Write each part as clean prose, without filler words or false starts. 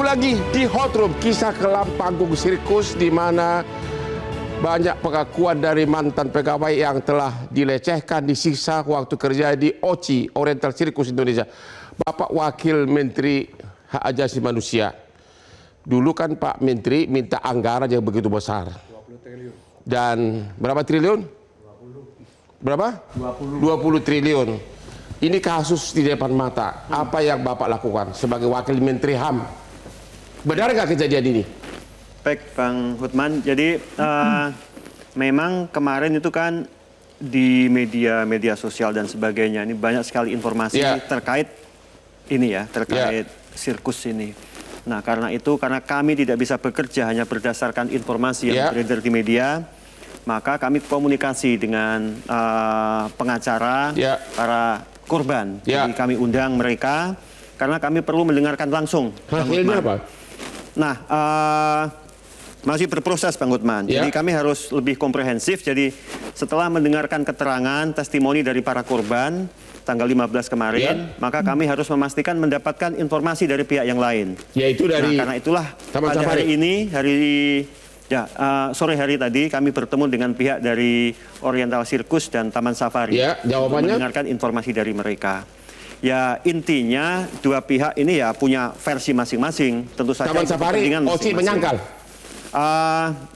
Satu lagi di Hot Room, kisah kelam panggung sirkus di mana banyak pengakuan dari mantan pegawai yang telah dilecehkan, disiksa waktu kerja di OCI, Oriental Circus Indonesia. Bapak Wakil Menteri Hak Asasi Manusia. Dulu kan Pak Menteri minta anggaran yang begitu besar. 20 triliun. Dan berapa triliun? 20. Berapa? 20 triliun. Ini kasus di depan mata. Apa yang Bapak lakukan sebagai Wakil Menteri HAM? Benar nggak kejadian ini? Baik, Bang Hutman. Jadi memang kemarin itu kan di media sosial dan sebagainya ini banyak sekali informasi terkait ini ya, terkait sirkus ini. Nah, karena kami tidak bisa bekerja hanya berdasarkan informasi yang beredar di media, maka kami komunikasi dengan pengacara para korban. Jadi kami undang mereka karena kami perlu mendengarkan langsung. Hasilnya apa? Nah, masih berproses Bang Hutman. Jadi kami harus lebih komprehensif. Jadi setelah mendengarkan keterangan, testimoni dari para korban tanggal 15 kemarin, maka kami harus memastikan mendapatkan informasi dari pihak yang lain. Yaitu dari karena itulah pada hari ini, sore hari tadi kami bertemu dengan pihak dari Oriental Circus dan Taman Safari. Jawabannya? Mendengarkan informasi dari mereka. Ya intinya dua pihak ini ya punya versi masing-masing. Tentu saja Taman Safari, OCI menyangkal.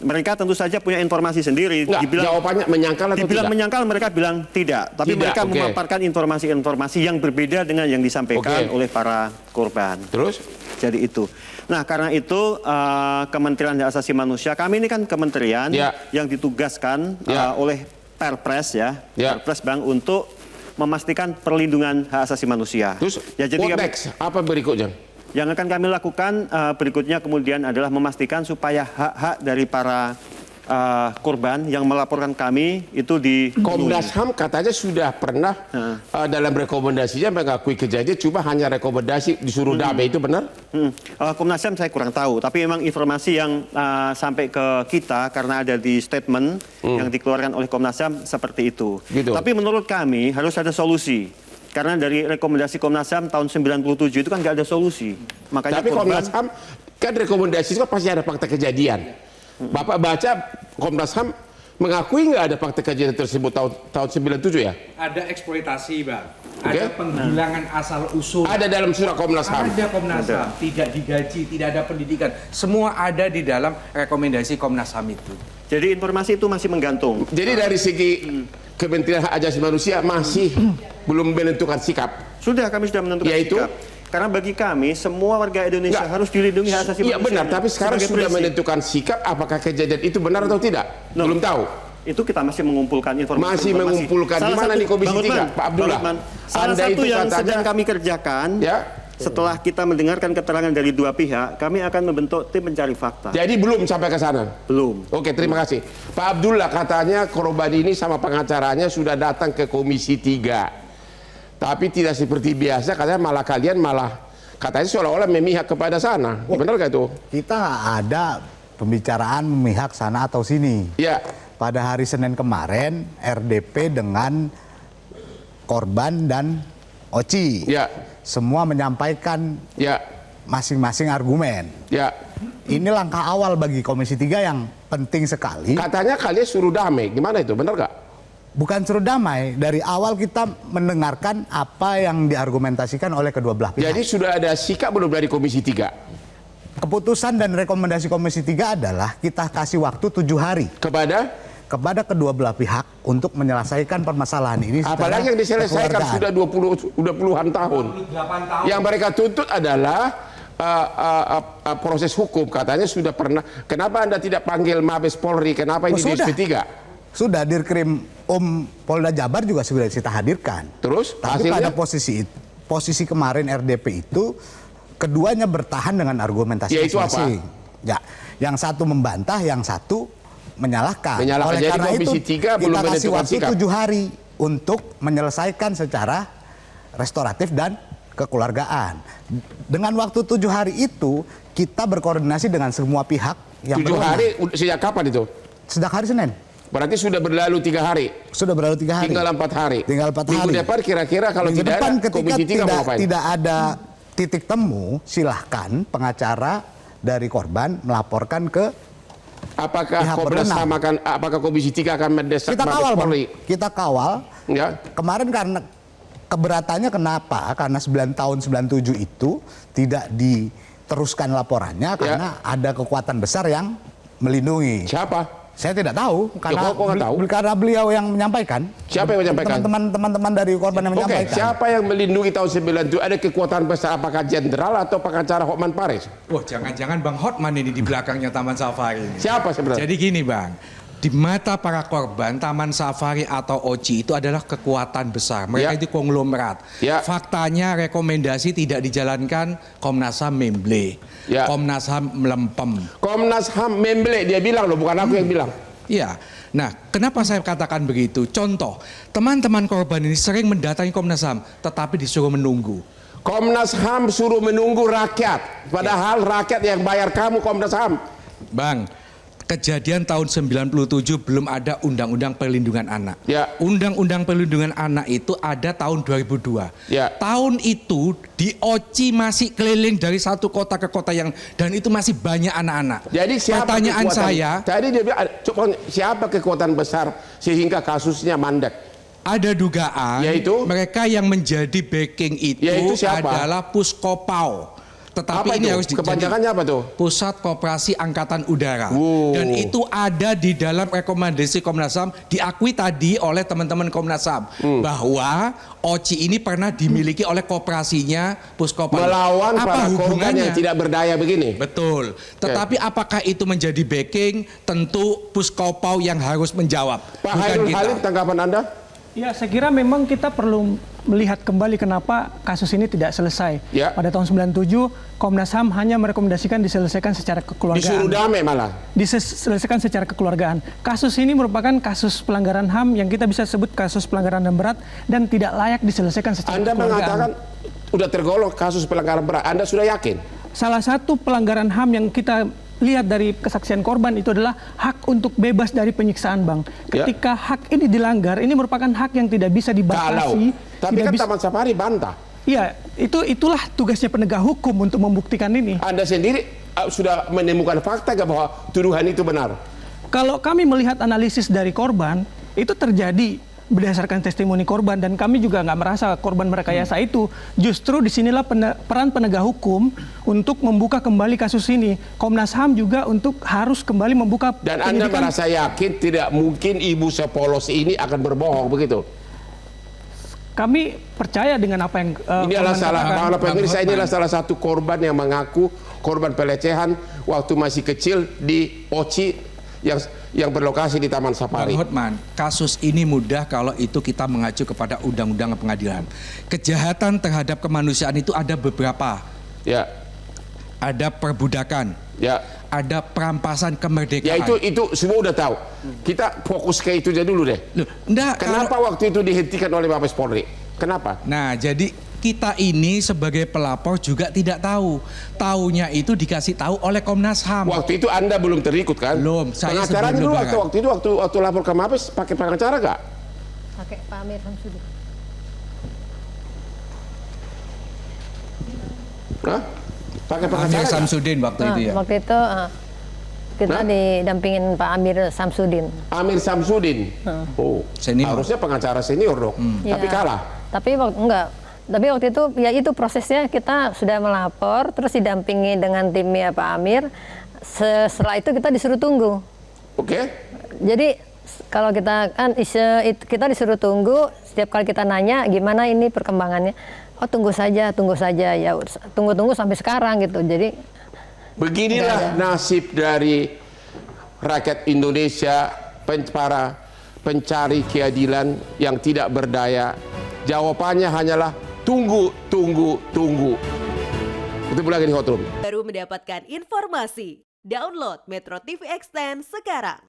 Mereka tentu saja punya informasi sendiri. Jawabannya menyangkal atau dibilang tidak? menyangkal, mereka bilang tidak. Tapi mereka memaparkan informasi-informasi yang berbeda dengan yang disampaikan oleh para korban. Terus? Jadi itu. Nah, karena itu Kementerian Hak Asasi Manusia, kami ini kan kementerian yang ditugaskan oleh Perpres Perpres Bang untuk memastikan perlindungan hak asasi manusia. Terus, jadi apa berikutnya? Yang akan kami lakukan berikutnya kemudian adalah memastikan supaya hak-hak dari para korban yang melaporkan kami itu di Komnas HAM katanya sudah pernah dalam rekomendasinya mengakui kejadian, cuma hanya rekomendasi disuruh damai, itu benar? Komnas HAM saya kurang tahu, tapi memang informasi yang sampai ke kita karena ada di statement yang dikeluarkan oleh Komnas HAM seperti itu. Tapi menurut kami harus ada solusi. Karena dari rekomendasi Komnas HAM tahun 97 itu kan nggak ada solusi. Makanya tapi Komnas HAM kan rekomendasi itu kan pasti ada fakta kejadian. Bapak baca Komnas HAM mengakui nggak ada fakta kejadian tersebut tahun 97 ya? Ada eksploitasi, Bang. Ada penghilangan asal-usul. Ada dalam surat Komnas HAM. Ada Komnas HAM. Tidak digaji, tidak ada pendidikan. Semua ada di dalam rekomendasi Komnas HAM itu. Jadi informasi itu masih menggantung. Jadi dari segi Kementerian Hak Asasi Manusia masih belum menentukan sikap. Sudah, kami sudah menentukan sikap. Karena bagi kami semua warga Indonesia harus dilindungi hak asasi manusia. Iya benar, tapi sekarang sudah menentukan sikap, apakah kejadian itu benar atau tidak? Belum tahu. Itu kita masih mengumpulkan informasi. Masih mengumpulkan. Di mana di Komisi 3, Pak Abdullah? Salah satu yang sedang kami kerjakan, setelah kita mendengarkan keterangan dari dua pihak, kami akan membentuk tim mencari fakta. Jadi belum sampai ke sana? Belum. Oke, terima kasih. Pak Abdullah, katanya korban ini sama pengacaranya sudah datang ke Komisi 3. Tapi tidak seperti biasa, katanya katanya seolah-olah memihak kepada sana. Benar nggak itu? Kita ada pembicaraan memihak sana atau sini. Pada hari Senin kemarin, RDP dengan korban dan OCI. Semua menyampaikan masing-masing argumen. Ini langkah awal bagi Komisi 3 yang penting sekali. Katanya kalian suruh damai, gimana itu? Benar nggak? Bukan suruh damai, dari awal kita mendengarkan apa yang diargumentasikan oleh kedua belah pihak. Jadi sudah ada sikap belum dari Komisi 3? Keputusan dan rekomendasi Komisi 3 adalah kita kasih waktu 7 hari. Kepada kedua belah pihak untuk menyelesaikan permasalahan ini. Apalagi yang diselesaikan sudah 20-an tahun. 28 tahun. Yang mereka tuntut adalah proses hukum. Katanya sudah pernah. Kenapa Anda tidak panggil Mabes Polri? Kenapa ini di SP3? Sudah, Dirkrim Polda Jabar juga sudah kita hadirkan. Terus tapi pada posisi kemarin RDP itu keduanya bertahan dengan argumentasi masing-masing. Yang satu membantah, yang satu menyalahkan. Oleh karena itu kita kasih waktu 7 hari untuk menyelesaikan secara restoratif dan kekeluargaan. Dengan waktu 7 hari itu kita berkoordinasi dengan semua pihak yang 7 hari sejak kapan itu? Sejak hari Senin. Berarti sudah berlalu 3 hari. Sudah berlalu 3 hari. Tinggal 4 hari. Tinggal 4 hari. Minggu depan kira-kira kalau tidak ada Komisi 3 mau ngapain? Tidak ada titik temu silahkan pengacara dari korban melaporkan ke Apakah pihak Komnas berwenang. HAM apakah Komisi 3 akan mendesak Kita Mabes kawal, Bang. Polri? Kita kawal. Ya. Kemarin karena keberatannya kenapa? Karena 9 tahun 97 itu tidak diteruskan laporannya karena ada kekuatan besar yang melindungi. Siapa? Saya tidak tahu karena kok nggak tahu? karena beliau yang menyampaikan. Siapa yang menyampaikan? Teman-teman dari korban yang Oke, menyampaikan. siapa yang melindungi tahun 97? Ada kekuatan besar, apakah jenderal atau pengacara Hotman Paris? Wah, jangan-jangan Bang Hotman ini di belakangnya Taman Safari ini. Siapa sebenarnya? Jadi gini Bang, di mata para korban, Taman Safari atau OCI itu adalah kekuatan besar. Mereka Ya. itu konglomerat. Ya. Faktanya rekomendasi tidak dijalankan, Komnas HAM memble. Ya. Komnas HAM melempem. Komnas HAM memble, dia bilang loh, bukan aku yang bilang. Iya. Nah, kenapa saya katakan begitu? Contoh, teman-teman korban ini sering mendatangi Komnas HAM, tetapi disuruh menunggu. Komnas HAM suruh menunggu rakyat, padahal rakyat yang bayar kamu Komnas HAM. Bang, kejadian tahun 97 belum ada Undang-Undang Perlindungan Anak. Ya. Undang-Undang Perlindungan Anak itu ada tahun 2002. Ya. Tahun itu di OCI masih keliling dari satu kota ke kota dan itu masih banyak anak-anak. Jadi siapa Pertanyaan kekuatan- saya, tadi dia bilang, coba siapa kekuatan besar sehingga kasusnya mandek? ada dugaan Yaitu? mereka yang menjadi backing itu Yaitu siapa? adalah Puskopau. Tetapi Apa ini itu? harus Kepanjangannya apa tuh? Pusat Koperasi Angkatan Udara. Wow. Dan itu ada di dalam rekomendasi Komnas HAM, diakui tadi oleh teman-teman Komnas HAM bahwa OCI ini pernah dimiliki oleh koperasinya Puskopau. Melawan para korban yang tidak berdaya begini. Betul. Tetapi apakah itu menjadi backing? Tentu Puskopau yang harus menjawab. Pak bukan Hairul kita. Khalid, tanggapan Anda? Ya, saya kira memang kita perlu melihat kembali kenapa kasus ini tidak selesai. Ya. Pada tahun 97, Komnas HAM hanya merekomendasikan diselesaikan secara Disuruh kekeluargaan. damai malah. Diselesaikan secara kekeluargaan. Kasus ini merupakan kasus pelanggaran HAM yang kita bisa sebut kasus pelanggaran HAM berat dan tidak layak diselesaikan secara Anda kekeluargaan. mengatakan udah tergolong kasus pelanggaran berat. Anda sudah yakin? Salah satu pelanggaran HAM yang kita lihat dari kesaksian korban itu adalah hak untuk bebas dari penyiksaan, Bang. Ya. Ketika hak ini dilanggar, ini merupakan hak yang tidak bisa dibatasi. Tapi tidak kan bisa- Taman Safari bantah. Iya, itulah tugasnya penegak hukum untuk membuktikan ini. Anda sendiri sudah menemukan fakta nggak bahwa tuduhan itu benar? Kalau kami melihat analisis dari korban, itu terjadi berdasarkan testimoni korban dan kami juga nggak merasa korban merekayasa itu. Justru disinilah peran penegak hukum untuk membuka kembali kasus ini. Komnas HAM juga untuk harus kembali membuka Dan Anda penyidikan. merasa yakin tidak mungkin ibu sepolos ini akan berbohong begitu? Kami percaya dengan apa yang Ini adalah korban salah, katakan. para pemirsa, Bang ini adalah Hotman. salah satu korban yang mengaku korban pelecehan waktu masih kecil di OCI yang berlokasi di Taman Bang Safari. Hotman, kasus ini mudah kalau itu kita mengacu kepada undang-undang pengadilan. Kejahatan terhadap kemanusiaan itu ada beberapa. Ya, Ada perbudakan, ya. ada perampasan Ya kemerdekaan. itu semua udah tahu. Kita fokus ke itu aja dulu deh. Loh, enggak, Kenapa waktu itu dihentikan oleh Mabes Polri? Kenapa? Nah, jadi kita ini sebagai pelapor juga tidak tahu. Taunya itu dikasih tahu oleh Komnas HAM. Waktu itu Anda belum terikut kan? Belum, saya Pengacaranya sebelum dulu lebaran. waktu itu waktu lapor ke Mabes pakai pengacara nggak? Pakai Pak Amir Samsudin. Hah? Pakai pengacara Amir nggak? Samsudin waktu itu ya. Waktu itu kita didampingin Pak Amir Samsudin. Amir Samsudin. Oh, Senior. harusnya pengacara senior dong. Tapi Ya. kalah. Tapi enggak. Tapi waktu itu ya itu prosesnya kita sudah melapor, terus didampingi dengan timnya Pak Amir. Setelah itu kita disuruh tunggu. Oke. Jadi kalau kita kan kita disuruh tunggu, setiap kali kita nanya gimana ini perkembangannya. Oh tunggu saja ya tunggu sampai sekarang gitu. Jadi Beginilah nasib dari rakyat Indonesia, para pencari keadilan yang tidak berdaya. Jawabannya hanyalah tunggu. Ketemu lagi di Hot Room. Baru mendapatkan informasi. Download Metro TV Extend sekarang.